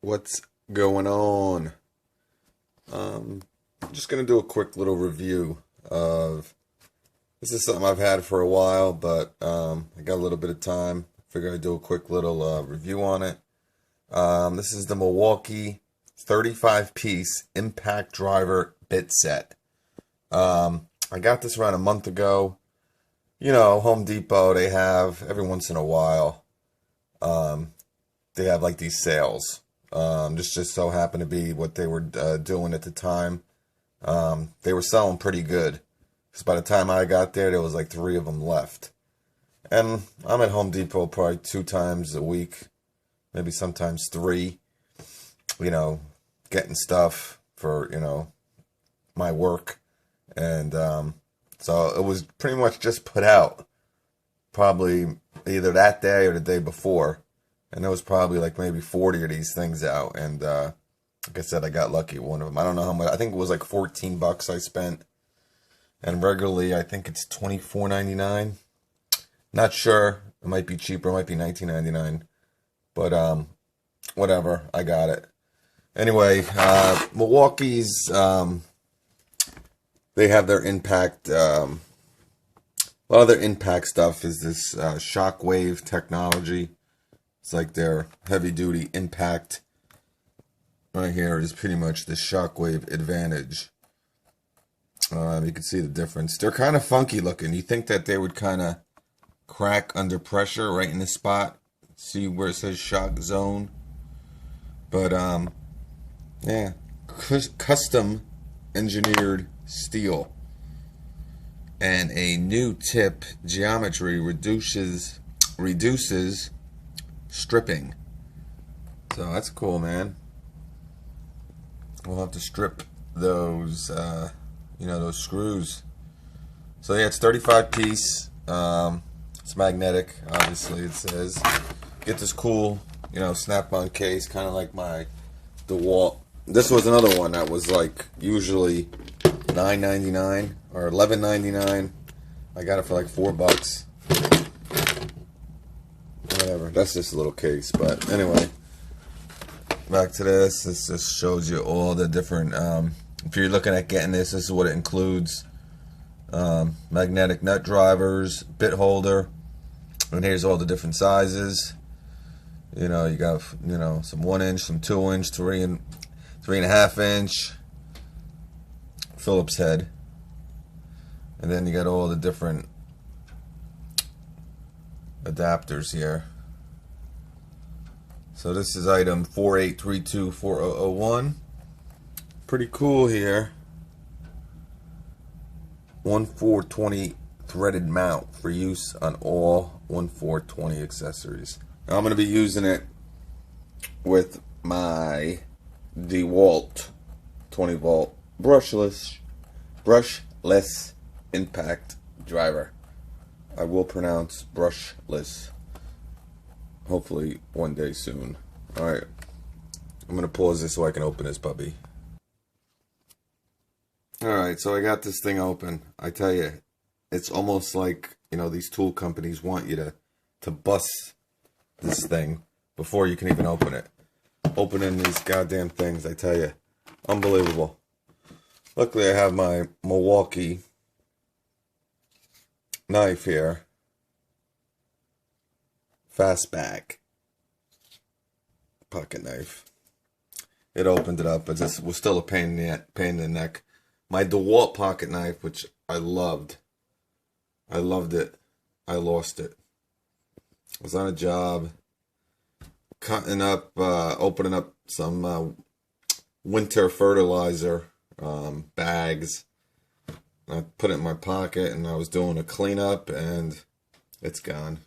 What's going on? I'm just gonna do a quick little review of this is something I've had for a while, but I got a little bit of time. Figured I'd do a quick little review on it. This is the Milwaukee 35-piece impact driver bit set. I got this around a month ago. You know, Home Depot, they have every once in a while, they have like these sales. This just so happened to be what they were doing at the time. They were selling pretty good. Because by the time I got there was like 3 of them left. And I'm at Home Depot probably 2 times a week, maybe sometimes 3, you know, getting stuff for, you know, my work. And so it was pretty much just put out probably either that day or the day before. And there was probably like maybe 40 of these things out. And like I said, I got lucky with one of them. I don't know how much. I think it was like 14 bucks I spent. And regularly, I think it's $24.99. Not sure. It might be cheaper. It might be $19.99. But whatever. I got it. Anyway, Milwaukee's, they have their impact. A lot of their impact stuff is this Shockwave technology. It's like their heavy-duty impact. Right here is pretty much the Shockwave Advantage. You can see the difference. They're kind of funky looking. You think that they would kind of crack under pressure right in this spot. See where it says shock zone. But, yeah. Custom engineered steel. And a new tip geometry reduces stripping. So that's cool, man. We'll have to strip those, you know, those screws. So yeah, it's 35 piece. It's magnetic, obviously it says. Get this cool, you know, snap-on case, kind of like my DeWalt. This was another one that was like usually $9.99 or $11.99. I got it for like $4. Whatever. That's just a little case, but anyway. Back to this. This just shows you all the different. If you're looking at getting this, this is what it includes: magnetic nut drivers, bit holder, and here's all the different sizes. You know, you got some 1-inch, some 2-inch, 3.5 inch, Phillips head, and then you got all the different adapters here. So this is item 48324001. Pretty cool here. 1420 threaded mount for use on all 1420 accessories. Now I'm going to be using it with my DeWalt 20 volt brushless impact driver. I will pronounce brushless. Hopefully one day soon. Alright. I'm going to pause this so I can open this puppy. Alright, so I got this thing open. I tell you, it's almost like, you know, these tool companies want you to bust this thing before you can even open it. Opening these goddamn things, I tell you. Unbelievable. Luckily I have my Milwaukee knife here. Fastback pocket knife. It opened it up, but this was still a pain in the neck. My DeWalt pocket knife, which I loved it. I lost it. I was on a job cutting up, opening up some winter fertilizer bags. I put it in my pocket, and I was doing a cleanup, and it's gone.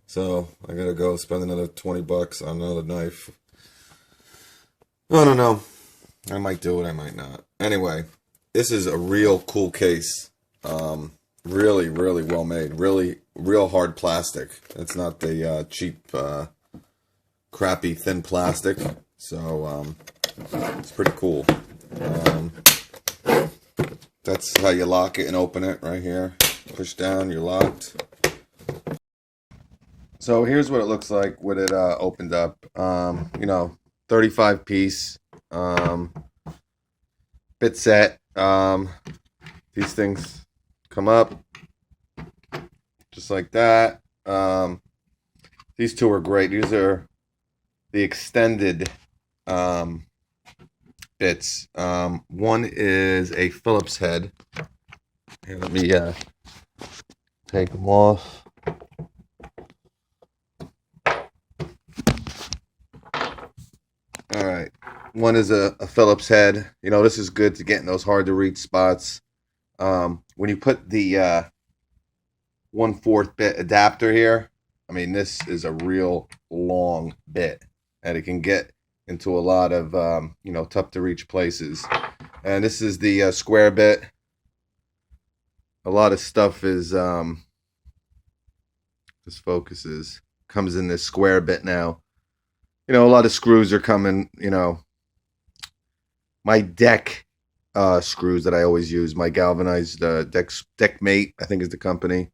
So I gotta go spend another 20 bucks on another knife. I don't know. I might do it, I might not. Anyway, this is a real cool case. Really, really well made. Real hard plastic. It's not the cheap, crappy thin plastic. So it's pretty cool. That's how you lock it and open it right here. Push down, you're locked. So here's what it looks like when it opened up. 35 piece bit set. These things come up just like that. These two are great. These are the extended bits. One is a Phillips head. Here, let me take them off. All right. One is a Phillips head. This is good to get in those hard to reach spots. When you put the 1/4 bit adapter here, I mean, this is a real long bit, and it can get into a lot of tough to reach places. And this is the square bit. A lot of stuff is this focuses, comes in this square bit now. A lot of screws are coming. My deck screws that I always use, my galvanized deck mate, I think is the company.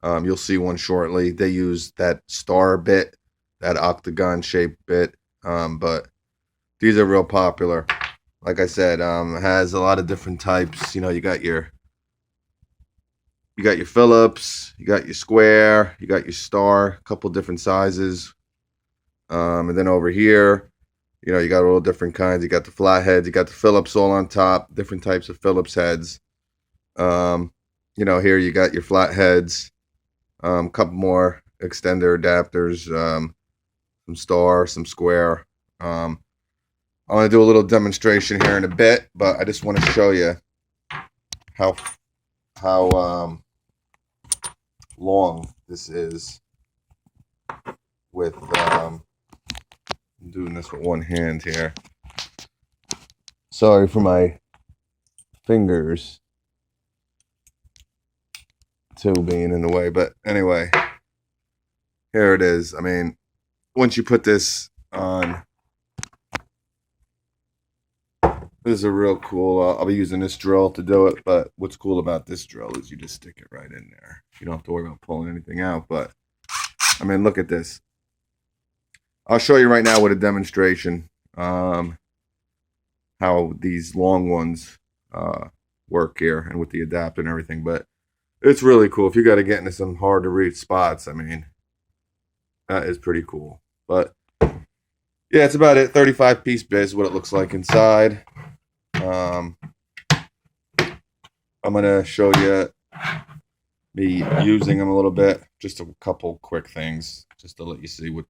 You'll see one shortly. They use that star bit, that octagon shaped bit. But these are real popular. Like I said, has a lot of different types. You got your Phillips, you got your square, you got your star, a couple different sizes. And then over here, you got all different kinds. You got the flatheads, you got the Phillips all on top, different types of Phillips heads. Here you got your flatheads, a couple more extender adapters, some star, some square. I want to do a little demonstration here in a bit, but I just want to show you how long this is with I'm doing this with one hand here. Sorry for my fingers too being in the way, but anyway, here it is. I mean, once you put this on, this is a real cool, I'll be using this drill to do it, but what's cool about this drill is you just stick it right in there. You don't have to worry about pulling anything out, but I mean, look at this. I'll show you right now with a demonstration how these long ones work here and with the adapter and everything, but it's really cool. If you got to get into some hard to reach spots, I mean, that is pretty cool. But yeah, it's about it. 35 piece bit is what it looks like inside. I'm gonna show you me using them a little bit, just a couple quick things, just to let you see what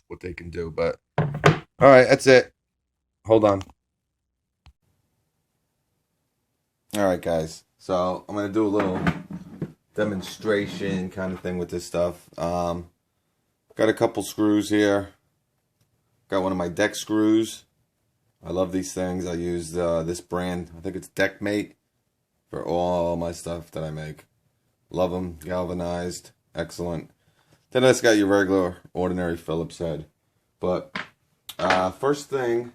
what they can do. But all right, that's it. Hold on. All right, guys. So I'm gonna do a little demonstration kind of thing with this stuff. Got a couple screws here. Got one of my deck screws. I love these things. I use this brand. I think it's Deck Mate for all my stuff that I make. Love them. Galvanized. Excellent. Then it's got your regular, ordinary Phillips head. But first thing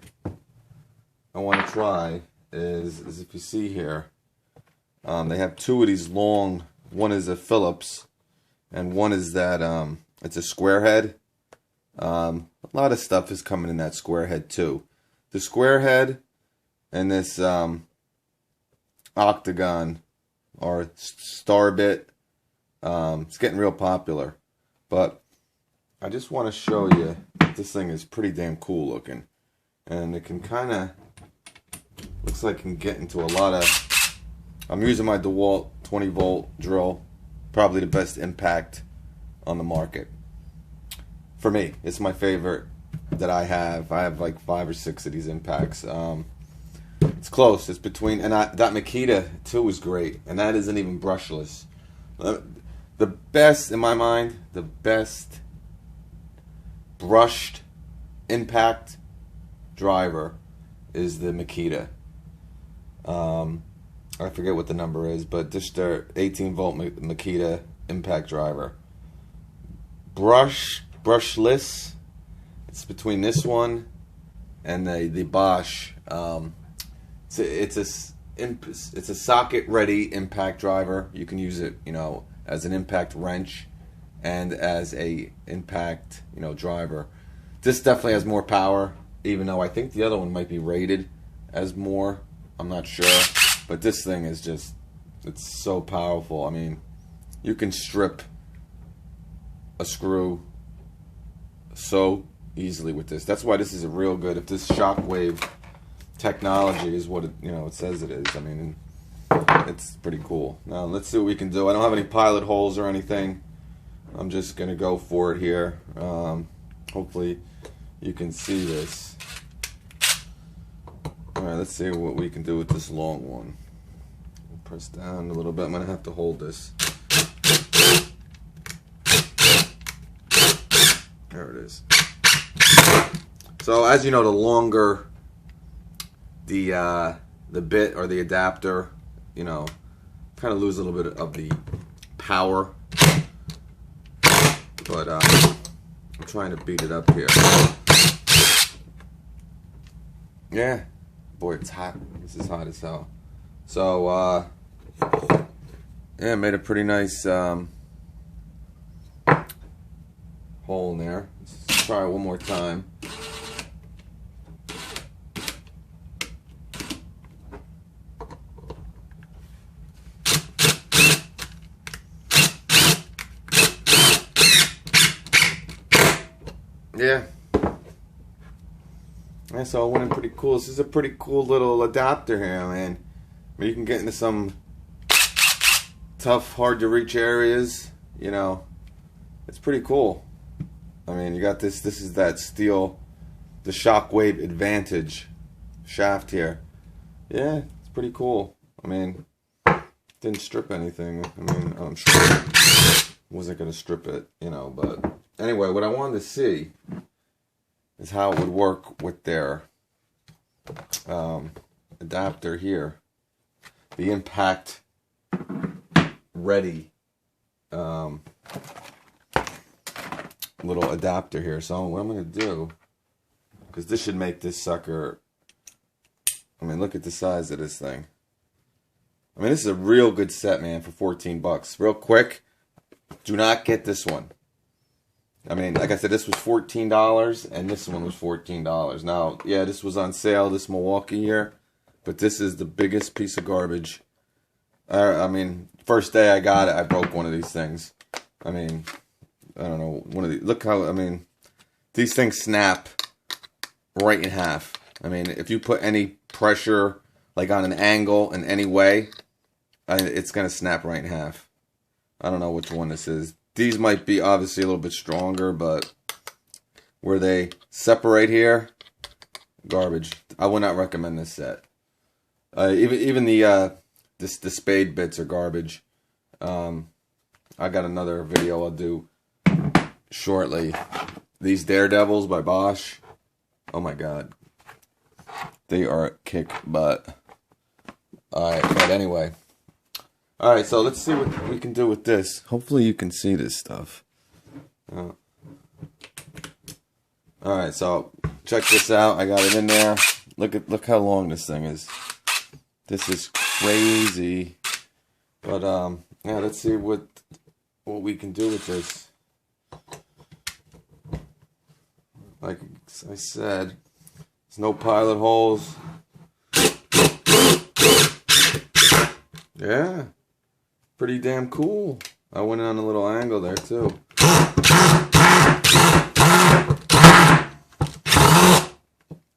I want to try is if you see here, they have two of these long. One is a Phillips, and one is that it's a square head. A lot of stuff is coming in that square head too. The square head and this octagon or star bit, it's getting real popular. But I just want to show you this thing is pretty damn cool looking, and it can kind of looks like it can get into a lot of. I'm using my DeWalt 20 volt drill, probably the best impact on the market. For me, it's my favorite that I have. I have like 5 or 6 of these impacts. It's close. It's between, and that Makita too is great, and that isn't even brushless. The best, in my mind, the best brushed impact driver is the Makita. I forget what the number is, but just their 18 volt Makita impact driver. Brushless, it's between this one and the Bosch. It's a socket ready impact driver. You can use it, as an impact wrench, and as a impact, you know, driver. This definitely has more power, even though I think the other one might be rated as more. I'm not sure, but this thing is just, it's so powerful. I mean, you can strip a screw so easily with this. That's why this is a real good, if this Shockwave technology is what it, you know, it says it is. I mean, it's pretty cool. Now let's see what we can do. I don't have any pilot holes or anything. I'm just gonna go for it here. Hopefully you can see this. Alright, let's see what we can do with this long one. We'll press down a little bit. I'm gonna have to hold this. There it is. So as you know, the longer the bit or the adapter, you know, kind of lose a little bit of the power. But I'm trying to beat it up here. Yeah, boy, it's hot. This is hot as hell. So yeah, made a pretty nice hole in there. Let's try it one more time. Yeah. Yeah, so it went in pretty cool. This is a pretty cool little adapter here, man. I mean, you can get into some tough, hard to reach areas, you know. It's pretty cool. I mean, you got this is that steel, the Shockwave Advantage shaft here. Yeah, it's pretty cool. I mean, didn't strip anything. I mean, I'm sure wasn't gonna strip it, you know, but anyway, what I wanted to see is how it would work with their adapter here. The impact ready little adapter here. So what I'm going to do, because this should make this sucker, I mean, look at the size of this thing. I mean, this is a real good set, man, for 14 bucks. Real quick, do not get this one. I mean, like I said, this was $14, and this one was $14. Now, yeah, this was on sale, this Milwaukee here, but this is the biggest piece of garbage. I mean, first day I got it, I broke one of these things. I mean, I don't know, one of these. Look how, I mean, these things snap right in half. I mean, if you put any pressure, like on an angle in any way, it's going to snap right in half. I don't know which one this is. These might be obviously a little bit stronger, but where they separate here, garbage. I would not recommend this set. Even the spade bits are garbage. I got another video I'll do shortly. These Daredevils by Bosch. Oh my god, they are kick butt. All right, but anyway. Alright, so let's see what we can do with this. Hopefully you can see this stuff. Alright, so check this out. I got it in there. Look how long this thing is. This is crazy. But yeah, let's see what we can do with this. Like I said, there's no pilot holes. Yeah. Pretty damn cool. I went on a little angle there too.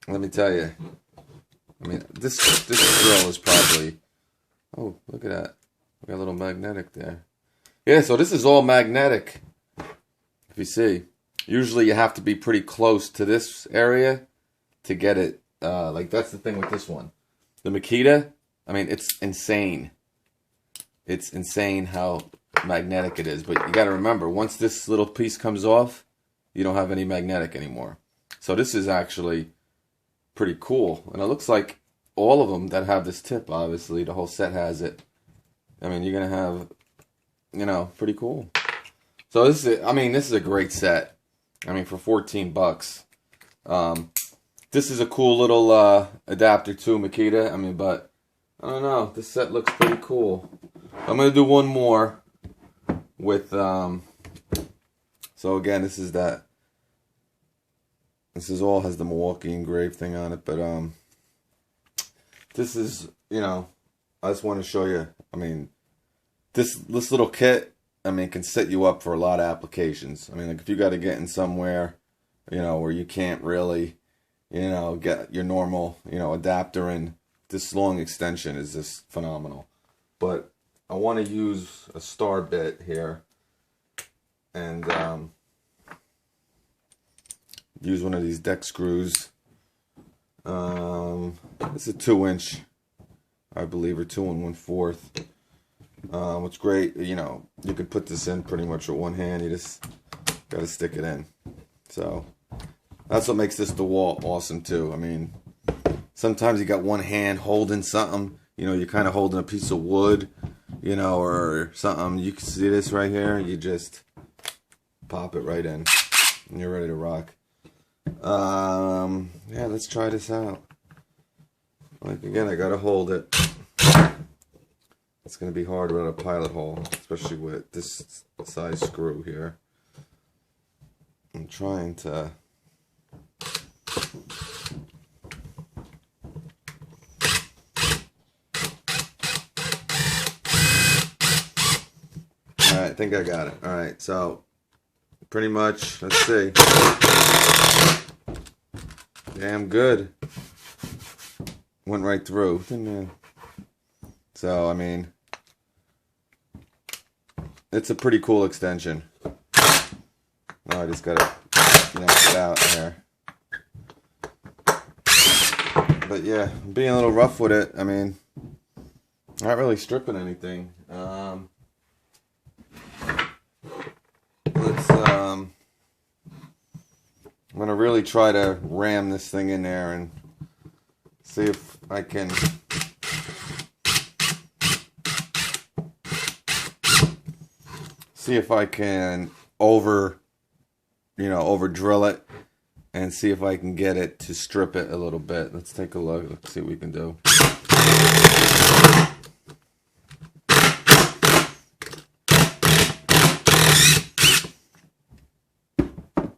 Let me tell you. I mean, this drill is probably. Oh, look at that. We got a little magnetic there. Yeah, so this is all magnetic. If you see, usually you have to be pretty close to this area to get it. Like that's the thing with this one. The Makita. I mean, it's insane. It's insane how magnetic it is. But you got to remember, once this little piece comes off, you don't have any magnetic anymore. So this is actually pretty cool. And it looks like all of them that have this tip, obviously, the whole set has it. I mean, you're going to have, you know, pretty cool. So this is, I mean, this is a great set. I mean, for 14 bucks. This is a cool little adapter too, Makita. I mean, but I don't know. This set looks pretty cool. I'm going to do one more with So again, this is all has the Milwaukee engraved thing on it, but this is, I just want to show you. I mean, this little kit, I mean, can set you up for a lot of applications. I mean, like if you got to get in somewhere, where you can't really, get your normal, adapter in, this long extension is just phenomenal. But I want to use a star bit here and use one of these deck screws. It's a 2-inch, I believe, or 2 1/4. What's great, you can put this in pretty much with one hand. You just got to stick it in. So that's what makes this DeWalt awesome too. I mean, sometimes you got one hand holding something, you're kind of holding a piece of wood, or something. You can see this right here. You just pop it right in and you're ready to rock. Yeah, let's try this out. Like, again, I gotta hold it. It's gonna be hard without a pilot hole, especially with this size screw here. I'm trying to Alright, I think I got it. Alright, so pretty much, let's see. Damn good. Went right through. So, I mean, it's a pretty cool extension. Now I just gotta get out here. But yeah, I'm being a little rough with it. I mean, not really stripping anything. I'm gonna really try to ram this thing in there and see if I can over drill it and see if I can get it to strip it a little bit. Let's take a look. Let's see what we can do.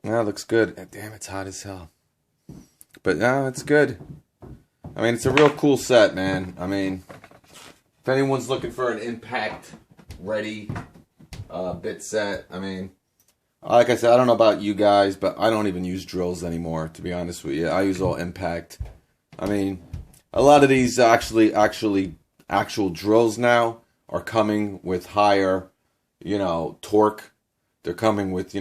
That looks good. Damn, it's hot as hell. But no, it's good. I mean, it's a real cool set, man. I mean, if anyone's looking for an impact ready bit set, I mean, like I said, I don't know about you guys, but I don't even use drills anymore, to be honest with you. I use all impact. I mean, a lot of these actual drills now are coming with higher, torque. They're coming with,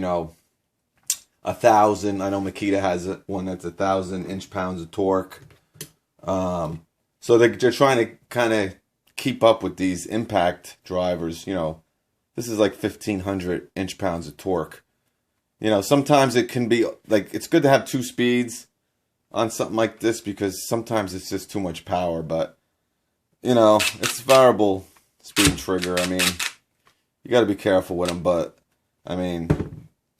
1,000. I know Makita has one that's 1,000 inch-pounds of torque. So they're trying to kind of keep up with these impact drivers. This is like 1,500 inch-pounds of torque. Sometimes it can be like, it's good to have 2 speeds on something like this because sometimes it's just too much power. But it's variable speed trigger. I mean, you got to be careful with them. But I mean,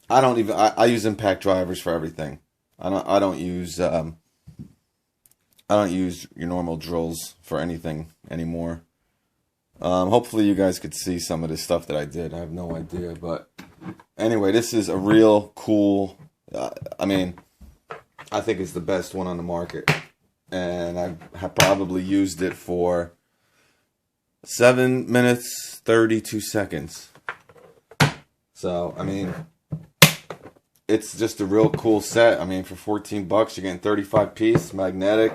I use impact drivers for everything. I don't use your normal drills for anything anymore. Hopefully you guys could see some of the stuff that I did. I have no idea, but anyway, this is a real cool. I mean, I think it's the best one on the market, and I have probably used it for 7 minutes 32 seconds. So I mean, it's just a real cool set. I mean, for 14 bucks, you're getting 35 piece, magnetic.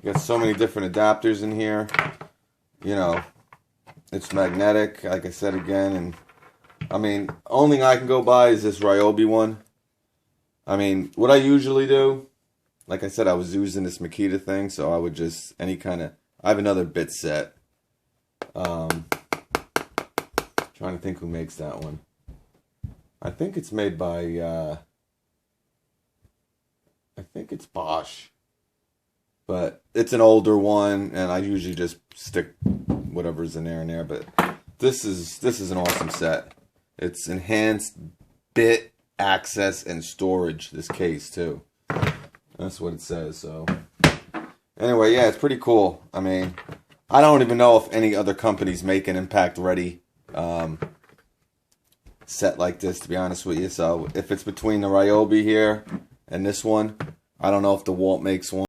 You got so many different adapters in here. It's magnetic, like I said again. And I mean, only thing I can go by is this Ryobi one. I mean, what I usually do, like I said, I was using this Makita thing, so I would just, I have another bit set. Trying to think who makes that one. I think it's made by, I think it's Bosch. But it's an older one, and I usually just stick whatever's in there. But this is an awesome set. It's enhanced bit access and storage, this case, too. That's what it says, so. Anyway, yeah, it's pretty cool. I mean, I don't even know if any other companies make an impact ready set like this, to be honest with you. So if it's between the Ryobi here and this one, I don't know if DeWalt makes one.